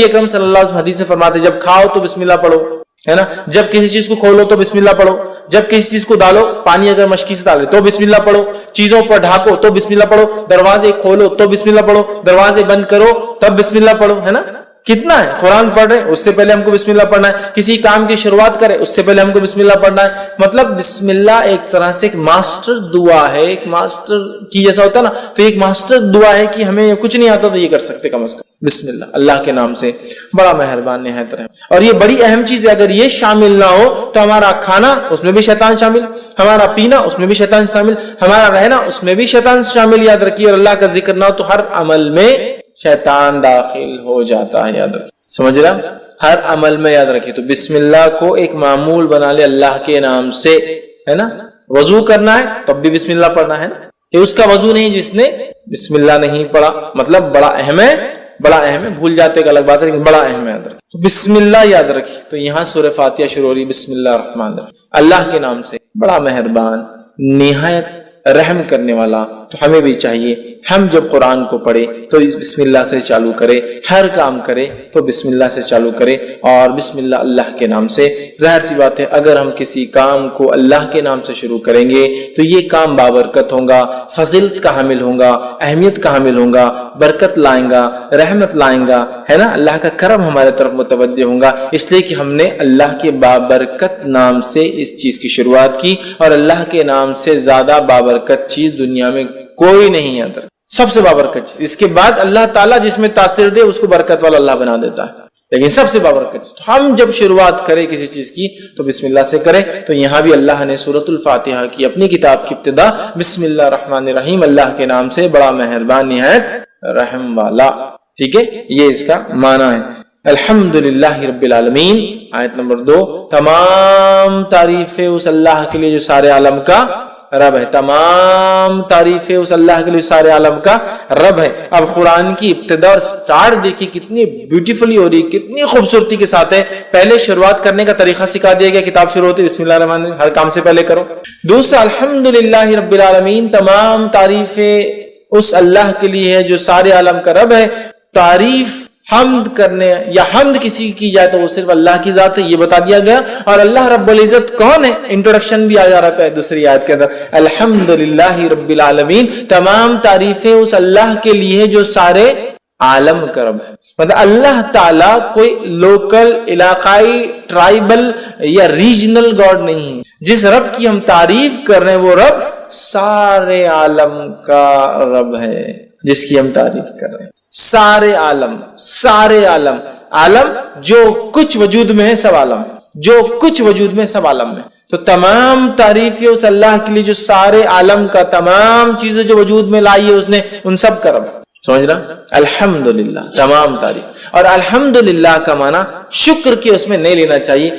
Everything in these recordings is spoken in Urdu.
اکرم صلی اللہ علیہ وسلم حدیث سے فرماتے جب کھاؤ تو بسم اللہ پڑھو، ہے نا، جب کسی چیز کو کھولو تو بسم اللہ پڑھو، جب کسی چیز کو ڈالو، پانی اگر مشکی سے ڈالے تو بسم اللہ پڑھو، چیزوں پر ڈھانکو تو بسم اللہ پڑھو، دروازے کھولو تو بسم اللہ پڑھو، دروازے بند کرو تب بسم اللہ پڑھو، ہے نا. کتنا ہے، قرآن پڑھ رہے ہیں اس سے پہلے ہم کو بسم اللہ پڑھنا ہے، کسی کام کی شروعات کرے اس سے پہلے ہم کو بسم اللہ پڑھنا ہے. مطلب بسم اللہ ایک طرح سے ایک ماسٹر دعا ہے، ایک ماسٹر کی جیسا ہوتا ہے نا، تو ایک ماسٹر دعا ہے کہ ہمیں کچھ نہیں آتا تو یہ کر سکتے کم از کم بسم اللہ، اللہ کے نام سے بڑا مہربان نہایت رحم. اور یہ بڑی اہم چیز ہے، اگر یہ شامل نہ ہو تو ہمارا کھانا اس میں بھی شیطان شامل، ہمارا پینا اس میں بھی شیطان شامل، ہمارا رہنا اس میں بھی شیطان شامل. یاد رکھیے، اور اللہ کا ذکر نہ ہو تو ہر عمل میں شیطان داخل ہو جاتا ہے. یاد رکھیے، سمجھ رہا، ہر عمل میں یاد رکھیے. تو بسم اللہ کو ایک معمول بنا لے اللہ کے نام سے، ہے نا. وضو کرنا ہے تب بھی بسم اللہ پڑھنا ہے نا، یہ اس کا وضو نہیں جس نے بسم اللہ نہیں پڑھا. مطلب بڑا اہم ہے، بڑا اہم ہے، بھول جاتے کہ الگ بات ہے لیکن بڑا اہم ہے. یاد رکھیے تو بسم اللہ یاد رکھیے. تو یہاں سورہ فاتحہ شروع ہو رہی بسم اللہ الرحمن الرحیم، اللہ کے نام سے بڑا مہربان نہایت رحم کرنے والا. تو ہمیں بھی چاہیے ہم جب قرآن کو پڑھے تو اس بسم اللہ سے چالو کرے، ہر کام کرے تو بسم اللہ سے چالو کرے، اور بسم اللہ اللہ کے نام سے. ظاہر سی بات ہے اگر ہم کسی کام کو اللہ کے نام سے شروع کریں گے تو یہ کام بابرکت ہوگا، فضیلت کا حامل ہوگا، اہمیت کا حامل ہوگا، برکت لائیں گا، رحمت لائیں گا، ہے نا. اللہ کا کرم ہمارے طرف متوجہ ہوگا، اس لیے کہ ہم نے اللہ کے بابرکت نام سے اس چیز کی شروعات کی. اور اللہ کے نام سے زیادہ بابرکت چیز دنیا میں کوئی نہیں ہے، سب سے بابرکت چیز. اس کے بعد اللہ تعالیٰ جس میں تاثیر دے اس کو برکت والا اللہ بنا دیتا ہے، لیکن سب سے بابرکت چیز. تو ہم جب شروعات کریں کسی چیز کی تو بسم اللہ سے کریں. تو یہاں بھی اللہ نے سورۃ الفاتحہ کی اپنی کتاب کی ابتدا بسم اللہ الرحمن الرحیم، اللہ کے نام سے بڑا مہربان نہایت رحم والا. ٹھیک ہے، یہ اس کا معنی ہے. الحمدللہ رب العالمین. آیت نمبر 2، تمام تعریفیں اس اللہ کے لیے جو سارے عالم کا رب ہے. تمام تعریفیں اس اللہ کے لیے سارے عالم کا رب ہے. اب قرآن کی ابتدا اور سٹارٹ دیکھیے کتنی بیوٹیفلی ہو رہی، کتنی خوبصورتی کے ساتھ ہے. پہلے شروعات کرنے کا طریقہ سکھا دیا گیا، کتاب شروع ہوتی بسم اللہ الرحمن الرحیم، ہر کام سے پہلے کرو. دوسرا، الحمدللہ رب العالمین، تمام تعریفیں اس اللہ کے لیے ہے جو سارے عالم کا رب ہے. تعریف حمد کرنے یا حمد کسی کی جائے تو وہ صرف اللہ کی ذات ہے، یہ بتا دیا گیا. اور اللہ رب العزت کون ہے، انٹروڈکشن بھی آ جا رہا ہے دوسری آیت کے اندر، الحمدللہ رب العالمین، تمام تعریفیں اس اللہ کے لیے جو سارے عالم کا رب ہے. مطلب اللہ تعالیٰ کوئی لوکل، علاقائی، ٹرائبل یا ریجنل گاڈ نہیں ہے. جس رب کی ہم تعریف کر رہے ہیں وہ رب سارے عالم کا رب ہے، جس کی ہم تعریف کر رہے ہیں. سارے عالم، سارے عالم، عالم جو کچھ وجود میں ہے سب عالم، جو کچھ وجود میں سب عالم میں. تو تمام تعریفیں اس اللہ کے لیے جو سارے عالم کا، تمام چیزیں جو وجود میں لائی ہے اس نے، ان سب کا رب. سمجھ رہا، الحمدللہ، تمام تعریف. اور الحمدللہ کا معنی شکر کے اس میں نہیں لینا چاہیے.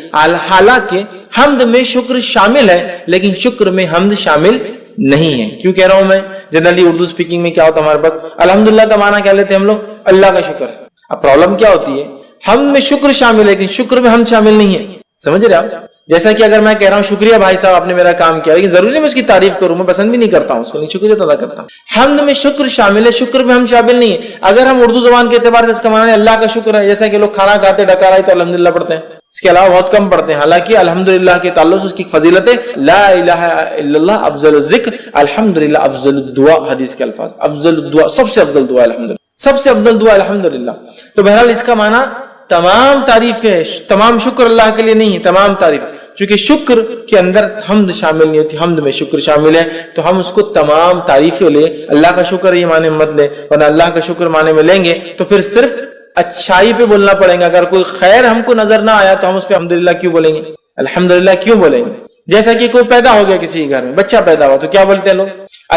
حالانکہ حمد میں شکر شامل ہے لیکن شکر میں حمد شامل نہیں ہے. کیوں کہہ رہا ہوں میں، جنرلی اردو سپیکنگ میں کیا ہوتا ہے ہمارے پاس، الحمدللہ کا معنی کیا لیتے ہیں ہم لوگ، اللہ کا شکر ہے. اب پرابلم کیا ہوتی ہے، ہم میں شکر شامل ہے لیکن شکر میں ہم شامل نہیں ہے. سمجھ رہے آپ، جیسا کہ اگر میں کہہ رہا ہوں شکریہ بھائی صاحب آپ نے میرا کام کیا، لیکن ضروری نہیں میں اس کی تعریف کروں، میں پسند بھی نہیں کرتا ہوں اس کو، نہیں شکریہ تو ادا کرتا ہوں. حمد میں شکر شامل ہے، شکر میں ہم شامل نہیں ہے. اگر ہم اردو زبان کے اعتبار سے اس کا معنی اللہ کا شکر ہے، جیسا کہ لوگ کھانا کھاتے ڈکارائی تو الحمدللہ پڑھتے ہیں، اس کے علاوہ بہت کم پڑھتے ہیں. حالانکہ الحمدللہ کے تعلق سے اس کی فضیلت ہے، لا الہ الا اللہ افضل الذکر، الحمدللہ افضل الدعاء. حدیث کے الفاظ، افضل الدعاء، سب سے افضل دعا الحمدللہ، سب سے افضل دعا الحمدللہ. تو بہرحال اس کا معنی تمام تعریفیں، تمام شکر اللہ کے لیے نہیں ہے، تمام تعریف. چونکہ شکر کے اندر حمد شامل نہیں ہوتی، حمد میں شکر شامل ہے، تو ہم اس کو تمام تعریفیں لے. اللہ کا شکر یہ معنی مت لے، ورنہ اللہ کا شکر معنی میں لیں گے تو پھر صرف اچھائی پہ بولنا پڑے گا. اگر کوئی خیر ہم کو نظر نہ آیا تو ہم اس پہ الحمدللہ کیوں بولیں گے، الحمدللہ کیوں بولیں گے. جیسا کہ کوئی پیدا ہو گیا کسی گھر میں، بچہ پیدا ہوا تو کیا بولتے ہیں لوگ،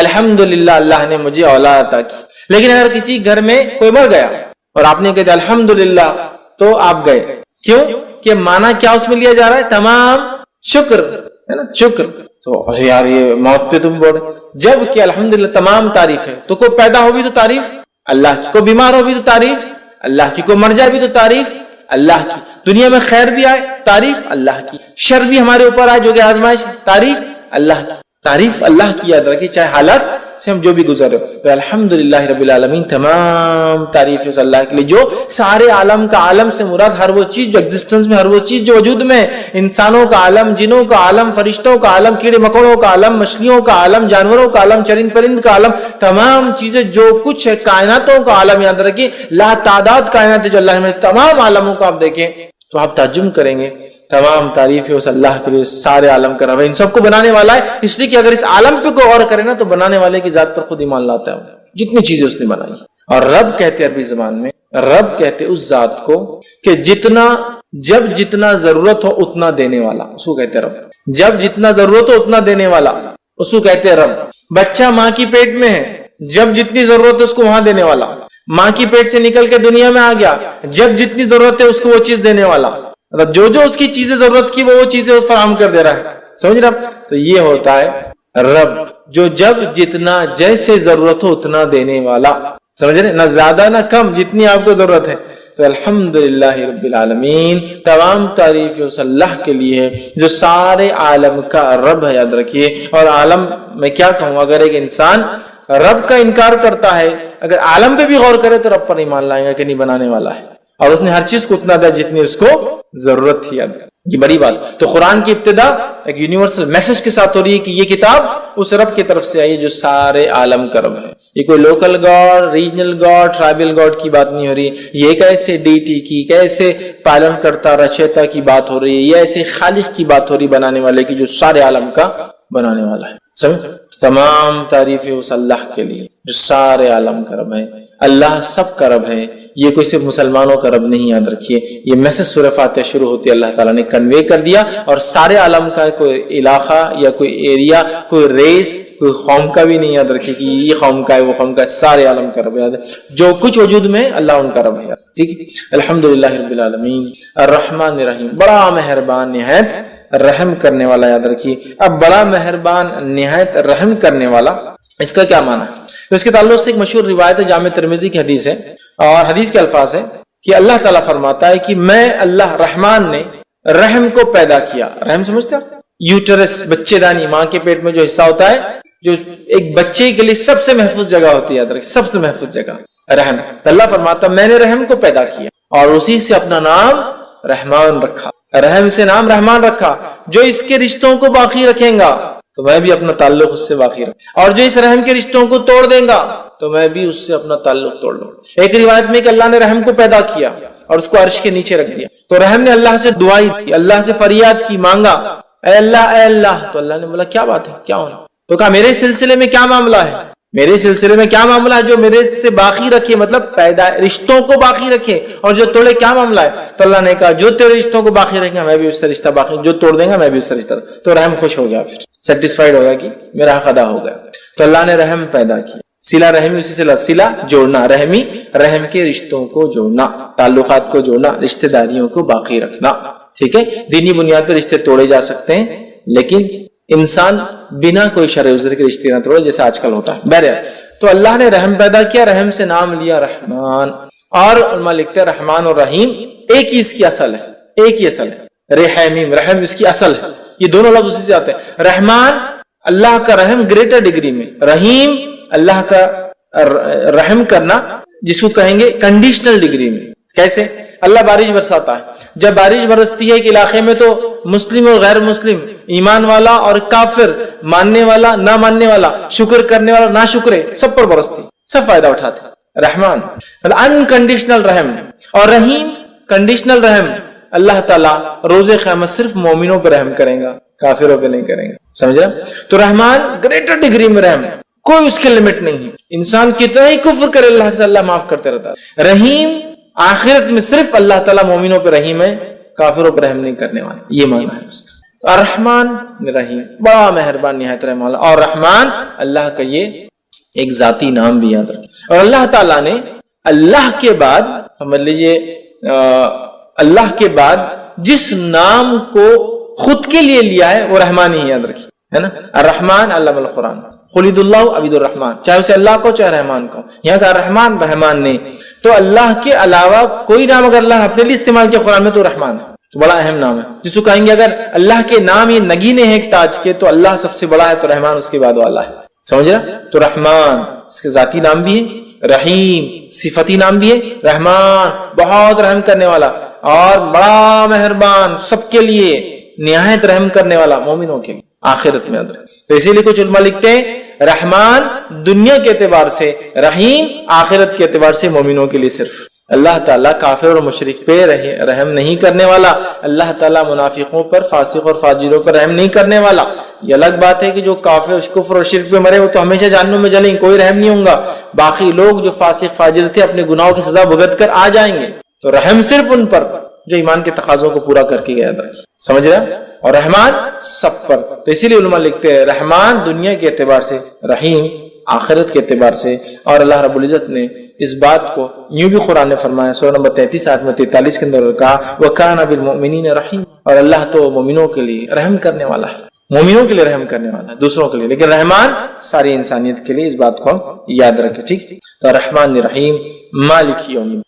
الحمدللہ اللہ نے مجھے اولاد عطا کی. لیکن اگر کسی گھر میں کوئی مر گیا اور آپ نے کہا الحمدللہ تو آپ گئے، کیوں کہ معنی کیا اس میں لیا جا رہا ہے، تمام شکر ہے نا، شکر. تو یار یہ موت پہ تم بول رہے، جب کہ الحمدللہ تمام تعریف ہے. تو کوئی پیدا ہو بھی تو تعریف اللہ کی، کوئی بیمار ہو بھی تو تعریف اللہ کی، کوئی مر جائے بھی تو تعریف اللہ کی، دنیا میں خیر بھی آئے تعریف اللہ کی، شر بھی ہمارے اوپر آئے جو کہ آزمائش، تعریف اللہ کی، تعریف اللہ کی. یاد رکھیے چاہے حالت سے ہم جو بھی گزر رہے ہو. تو الحمدللہ رب العالمین، تمام تعریف ہے اللہ کے لیے جو سارے عالم کا، عالم سے مراد ہر وہ چیز جو ایگزسٹنس میں، ہر وہ چیز جو وجود میں، انسانوں کا عالم، جنوں کا عالم، فرشتوں کا عالم، کیڑے مکوڑوں کا عالم، مچھلیوں کا عالم، جانوروں کا عالم، چرند پرند کا عالم، تمام چیزیں جو کچھ ہے، کائناتوں کا عالم. یاد رکھیے لا تعداد کائنات جو اللہ نے تمام عالموں کو آپ دیکھیں تو آپ تعجب کریں گے. تمام تعریف ہے اس اللہ کے لیے، سارے عالم کا رب ہے، ان سب کو بنانے والا ہے. اس لیے کہ اگر اس عالم پہ کوئی غور کرے نا تو بنانے والے کی ذات پر خود ایمان لاتا ہے، جتنی چیزیں اس نے بنائی. اور رب کہتے عربی زبان میں، رب کہتے اس ذات کو کہ جب جتنا ضرورت ہو اتنا دینے والا، اس کو کہتے رب. جب جتنا ضرورت ہو اتنا دینے والا، اس کو کہتے رب. بچہ ماں کی پیٹ میں ہے، جب جتنی ضرورت ہے اس کو وہاں دینے والا. ماں کی پیٹ سے نکل کے دنیا میں آ گیا، جب جتنی ضرورت ہے اس کو وہ چیز دینے والا. جو اس کی چیزیں ضرورت کی وہ چیزیں فراہم کر دے رہا ہے. سمجھ رہا؟ تو یہ ہوتا ہے رب، جو جب جتنا جیسے ضرورت ہو اتنا دینے والا. سمجھ رہے؟ نہ زیادہ نہ کم، جتنی آپ کو ضرورت ہے. تو الحمدللہ رب العالمین، تمام تعریف اس اللہ کے لیے ہے جو سارے عالم کا رب ہے. یاد رکھیے. اور عالم میں کیا کہوں، اگر ایک انسان رب کا انکار کرتا ہے، اگر عالم پہ بھی غور کرے تو رب پر ایمان لائے گا کہ نہیں بنانے والا ہے، اور اس نے ہر چیز کو اتنا دیا جتنی اس کو ضرورت تھی. یہ بڑی بات. تو قرآن کی ابتدا ایک یونیورسل میسج کے ساتھ ہو رہی ہے کہ یہ کتاب اس رب کی طرف سے آئی جو سارے عالم کا رب ہے. یہ کوئی local God, regional God, tribal God کی بات نہیں ہو رہی. یہ ایک ایسے ڈیٹی کی، ایک ایسے پالن کرتا رچیتا کی بات ہو رہی ہے. یہ ایسے خالق کی بات ہو رہی، بنانے والے کی، جو سارے عالم کا بنانے والا ہے. سمجھ؟ تمام تعریفیں اس اللہ کے لیے جو سارے عالم کا رب ہے. اللہ سب کا رب ہے، یہ کوئی صرف مسلمانوں کا رب نہیں. یاد رکھیے یہ میسج سورہ فاتحہ شروع ہوتی ہے، اللہ تعالیٰ نے کنوے کر دیا، اور سارے عالم کا کوئی علاقہ یا کوئی ایریا، کوئی ریس، کوئی قوم کا بھی نہیں. یاد رکھیے کہ یہ قوم کا ہے، وہ قوم کا ہے، سارے عالم کا رب. یاد جو کچھ وجود میں اللہ ان کا رب ہے. ٹھیک ہے. الحمدللہ رب العالمین الرحمن الرحیم، بڑا مہربان نہایت رحم کرنے والا. یاد رکھیے. اب بڑا مہربان نہایت رحم کرنے والا، اس کا کیا معنی ہے؟ تو اس کے تعلق سے ایک مشہور روایت ہے، جامع ترمذی کی حدیث ہے، اور حدیث کے الفاظ ہیں کہ اللہ تعالیٰ فرماتا ہے کہ میں اللہ رحمان نے رحم کو پیدا کیا. رحم سمجھتے ہیں؟ یوٹرس، بچے دانی، ماں کے پیٹ میں جو حصہ ہوتا ہے، جو ایک بچے کے لیے سب سے محفوظ جگہ ہوتی ہے. یاد رکھیں، سب سے محفوظ جگہ رحم. اللہ فرماتا ہے میں نے رحم کو پیدا کیا اور اسی سے اپنا نام رحمان رکھا. رحم سے نام رحمان رکھا. جو اس کے رشتوں کو باقی رکھیں گا تو میں بھی اپنا تعلق اس سے باقی رکھوں، اور جو اس رحم کے رشتوں کو توڑ دیں گا تو میں بھی اس سے اپنا تعلق توڑ لوں. ایک روایت میں کہ اللہ نے رحم کو پیدا کیا اور اس کو عرش کے نیچے رکھ دیا. تو رحم نے اللہ سے دعائی کی، اللہ سے فریاد کی، مانگا، اے اللہ اے اللہ. تو اللہ نے بولا کیا بات ہے، کیا ہونا؟ تو کہا میرے سلسلے میں کیا معاملہ ہے، میرے سلسلے میں کیا معاملہ ہے جو میرے سے باقی رکھے، مطلب پیدا رشتوں کو باقی رکھے، اور جو توڑے کیا معاملہ ہے؟ تو اللہ نے کہا جو تیرے رشتوں کو باقی رکھیں گا میں بھی اس سے رشتہ باقی، جو توڑ دیں گا میں بھی اس سے رشتہ. تو رحم خوش ہو گیا، پھر سیٹسفائیڈ ہو گیا کہ میرا حق ادا ہو گیا. تو اللہ نے رحم پیدا کیا. صلہ رحمی اسی سے صلہ جوڑنا، رحمی رحم کے رشتوں کو جوڑنا، تعلقات کو جوڑنا، رشتہ داریوں کو باقی رکھنا. ٹھیک ہے. دینی بنیاد پر رشتے توڑے جا سکتے ہیں، لیکن انسان بنا کوئی شرع عذر کے رشتے نہ توڑے جیسے آج کل ہوتا ہے. بہرحال تو اللہ نے رحم پیدا کیا، رحم سے نام لیا رحمان. اور علماء لکھتے ہیں رحمان اور رحیم ایک ہی اس کی اصل ہے، ایک ہی اصل ہے. رحیم، رحم اس کی اصل ہے. یہ دونوں لفظ اسی سے آتے ہیں. رحمان اللہ کا رحم گریٹر ڈگری میں، رحیم اللہ کا رحم کرنا جس کو کہیں گے کنڈیشنل ڈگری میں. کیسے؟ اللہ بارش برساتا ہے. جب بارش برستی ہے ایک علاقے میں تو مسلم اور غیر مسلم، ایمان والا اور کافر، ماننے والا نہ ماننے والا، شکر کرنے والا نہ شکرے، سب پر برستی، سب فائدہ اٹھاتے. رحمان انکنڈیشنل رحم. اور رحیم کنڈیشنل رحم. اللہ تعالیٰ روز قیامت صرف مومنوں پر رحم کرے گا، کافروں پہ نہیں کرے گا. سمجھا؟ تو رحمان گریٹر ڈگری میں رحم، کوئی اس کے لمٹ نہیں ہے. انسان کتنا ہی کفر کرے اللہ سے، اللہ معاف کرتے رہتا ہے. رحیم آخرت میں صرف اللہ تعالیٰ مومنوں پہ رحیم ہے، کافروں پہ رحم نہیں کرنے والا. یہ معنی ہے اس کا. الرحمن رحیم، بڑا مہربان نہایت رحم والا. اور رحمان اللہ کا یہ ایک ذاتی نام بھی یاد رکھیں. اور اللہ تعالیٰ نے اللہ کے بعد سمجھ لیجیے اللہ کے بعد جس نام کو خود کے لیے لیا ہے وہ رحمان ہی یاد رکھیے، ہے نا. الرحمن علم القرآن، خلید اللہ عبید الرحمن، چاہے اسے اللہ کو چاہے رحمان کو. یہاں کا رحمان رحمان نے تو اللہ کے علاوہ کوئی نام اگر اللہ نے اپنے لیے استعمال کیا قرآن میں تو رحمان ہے، تو بڑا اہم نام ہے. جس کو کہیں گے اگر اللہ کے نام یہ نگینے ہیں ایک تاج کے تو اللہ سب سے بڑا ہے تو رحمان اس کے بعد والا ہے. سمجھ رہا؟ تو رحمان اس کے ذاتی نام بھی ہے، رحیم صفتی نام بھی ہے۔ رحمان بہت رحم کرنے والا اور بڑا مہربان، سب کے لیے نہایت رحم کرنے والا، مومنوں کے لیے آخرت میں ادر۔ تو اسی لیے کچھ علماء لکھتے ہیں رحمان دنیا کے اعتبار سے، رحیم آخرت کے اعتبار سے مومنوں کے لیے صرف۔ اللہ تعالیٰ کافر اور مشرک پہ رحم نہیں کرنے والا، اللہ تعالیٰ منافقوں پر، فاسق اور فاجروں پر رحم نہیں کرنے والا۔ یہ الگ بات ہے کہ جو کافر کفر اور شرک پہ مرے وہ تو ہمیشہ جہنم میں جلیں، کوئی رحم نہیں ہوگا۔ باقی لوگ جو فاسق فاجر تھے اپنے گناہوں کی سزا بھگت کر آ جائیں گے، تو رحم صرف ان پر جو ایمان کے تقاضوں کو پورا کر کے گیا تھا، سمجھ رہا؟ اور رحمان سب پر۔ تو اسی لیے علماء لکھتے ہیں رحمان دنیا کے اعتبار سے، رحیم آخرت کے اعتبار سے۔ اور اللہ رب العزت نے اس بات کو یوں بھی قرآن نے فرمایا، سورہ نمبر 33 آیت نمبر 43 کے اندر کہا وَكَانَ بِالْمُؤْمِنِينَ رَحِيمًا، اور اللہ تو مومنوں کے لیے رحم کرنے والا ہے، مومنوں کے لیے رحم کرنے والا ہے، دوسروں کے لیے، لیکن رحمان ساری انسانیت کے لیے۔ اس بات کو ہم یاد رکھیں، ٹھیک؟ تو رحمان رحیم مالک یوم الدین۔